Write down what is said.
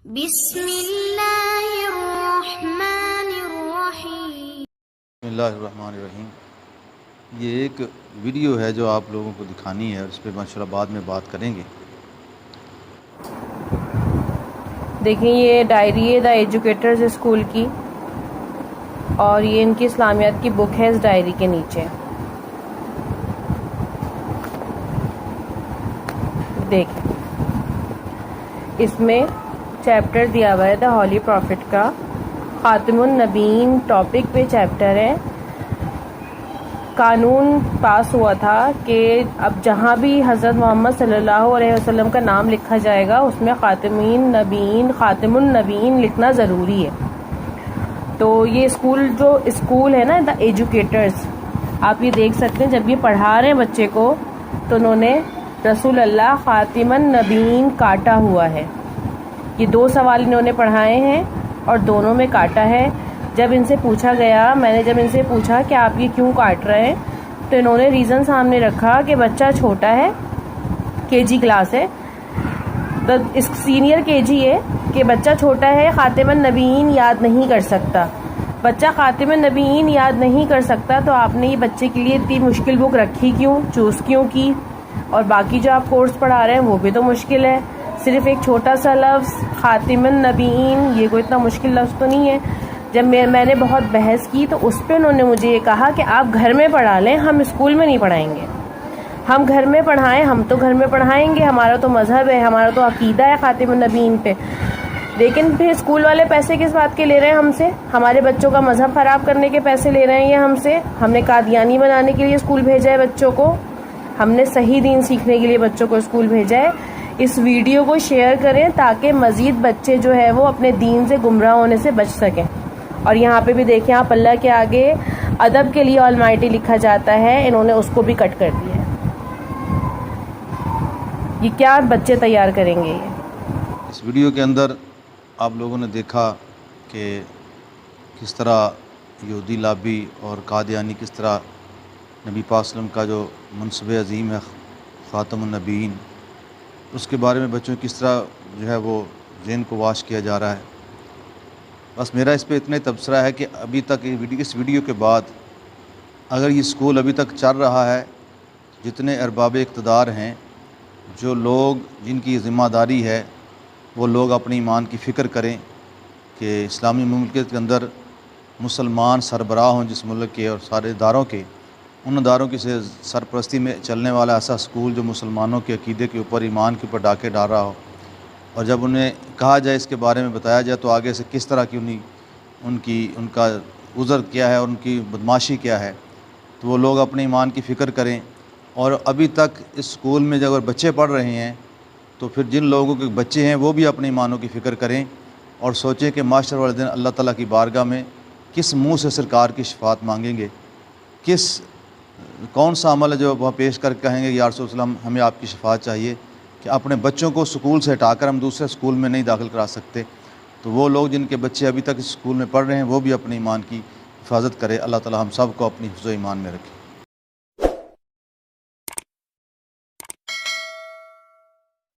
बिस्मिल्लाहिर्रहमानिर्रहीम। ये एक वीडियो है जो आप लोगों को दिखानी है और इस पर माशाल्लाह बाद में बात करेंगे। देखिए, ये डायरी है द एजुकेटर्स स्कूल की और ये इनकी इस्लामियात की बुक है इस डायरी के नीचे। देखिए, इसमें चैप्टर दिया हुआ है द हॉली प्रॉफिट का, खातिमुन नबीन टॉपिक पे चैप्टर है। कानून पास हुआ था कि अब जहाँ भी हज़रत मोहम्मद सल्लल्लाहु अलैहि वसल्लम का नाम लिखा जाएगा उसमें खातिमुन नबीन लिखना ज़रूरी है। तो ये स्कूल है ना द एजुकेटर्स, आप ये देख सकते हैं जब ये पढ़ा रहे हैं बच्चे को तो उन्होंने रसूल अल्लाह खातिमुन नबीन काटा हुआ है। ये 2 सवाल इन्होंने पढ़ाए हैं और दोनों में काटा है। जब इनसे पूछा गया, मैंने जब इनसे पूछा कि आप ये क्यों काट रहे हैं, तो इन्होंने रीज़न सामने रखा कि बच्चा छोटा है, केजी क्लास है, तो इस सीनियर केजी है कि बच्चा छोटा है, खातिमुन नबीन याद नहीं कर सकता। बच्चा खातिमुन नबीन याद नहीं कर सकता तो आपने ये बच्चे के लिए इतनी मुश्किल बुक रखी क्यों, चूज़ क्यों की? और बाकी जो आप कोर्स पढ़ा रहे हैं वो भी तो मुश्किल है। सिर्फ एक छोटा सा लफ्ज़ खातिमुन नबीन, ये कोई इतना मुश्किल लफ्ज़ तो नहीं है। जब मैंने बहुत बहस की तो उस पर उन्होंने मुझे ये कहा कि आप घर में पढ़ा लें, हम स्कूल में नहीं पढ़ाएंगे। हम घर में पढ़ाएं, हम तो घर में पढ़ाएंगे, हमारा तो मज़हब है, हमारा तो अकीदा है खातिमुन नबीन पे। लेकिन फिर स्कूल वाले पैसे किस बात के ले रहे हैं हमसे? हमारे बच्चों का मज़हब ख़राब करने के पैसे ले रहे हैं ये हमसे। हमने कादियानी बनाने के लिए स्कूल भेजा है बच्चों को, हमने सही दीन सीखने के लिए बच्चों को स्कूल भेजा है। इस वीडियो को शेयर करें ताकि मज़ीद बच्चे जो है वो अपने दीन से गुमराह होने से बच सकें। और यहाँ पे भी देखें आप, अल्लाह के आगे अदब के लिए ऑलमाइटी लिखा जाता है, इन्होंने उसको भी कट कर दिया है। ये क्या बच्चे तैयार करेंगे ये? इस वीडियो के अंदर आप लोगों ने देखा कि किस तरह यहूदी लाबी और कादियानी किस तरह नबी पाक सल्लल्लाहु अलैहि वसल्लम का जो मनसब अज़ीम है ख़ातमुन नबीन, उसके बारे में बच्चों किस तरह जो है वो ज़हन को वाश किया जा रहा है। बस मेरा इस पे इतना ही तबसरा है कि अभी तक इस वीडियो के बाद अगर ये स्कूल अभी तक चल रहा है, जितने अरबाब इक़्तिदार हैं, जो लोग जिनकी ज़िम्मेदारी है, वो लोग अपने ईमान की फ़िक्र करें कि इस्लामी मुल्कियत के अंदर मुसलमान सरबराह हों जिस मुल्क के और सारे इदारों के, उन इदारों की सरपरस्ती में चलने वाला ऐसा स्कूल जो मुसलमानों के अक़ीदे के ऊपर, ईमान के ऊपर डाके डाल रहा हो। और जब उन्हें कहा जाए, इसके बारे में बताया जाए तो आगे से किस तरह की उनका उज़र क्या है और उनकी बदमाशी क्या है, तो वो लोग अपने ईमान की फ़िक्र करें। और अभी तक इस स्कूल में जब अगर बच्चे पढ़ रहे हैं तो फिर जिन लोगों के बच्चे हैं वो भी अपने ईमानों की फ़िक्र करें और सोचें कि माशर वाले दिन अल्लाह ताला की बारगाह में किस मुँह से सरकार की शफ़ाअत मांगेंगे, कौन सा अमल है जो वह पेश करके कहेंगे या रसूल सल्लल्लाहु अलैहि वसल्लम हमें आपकी शफ़ाअत चाहिए, कि अपने बच्चों को स्कूल से हटाकर हम दूसरे स्कूल में नहीं दाखिल करा सकते। तो वो लोग जिनके बच्चे अभी तक इस स्कूल में पढ़ रहे हैं वो भी अपने ईमान की हिफाजत करें। अल्लाह ताला हम सब को अपनी हिफ्ज़-ओ-ईमान में रखे।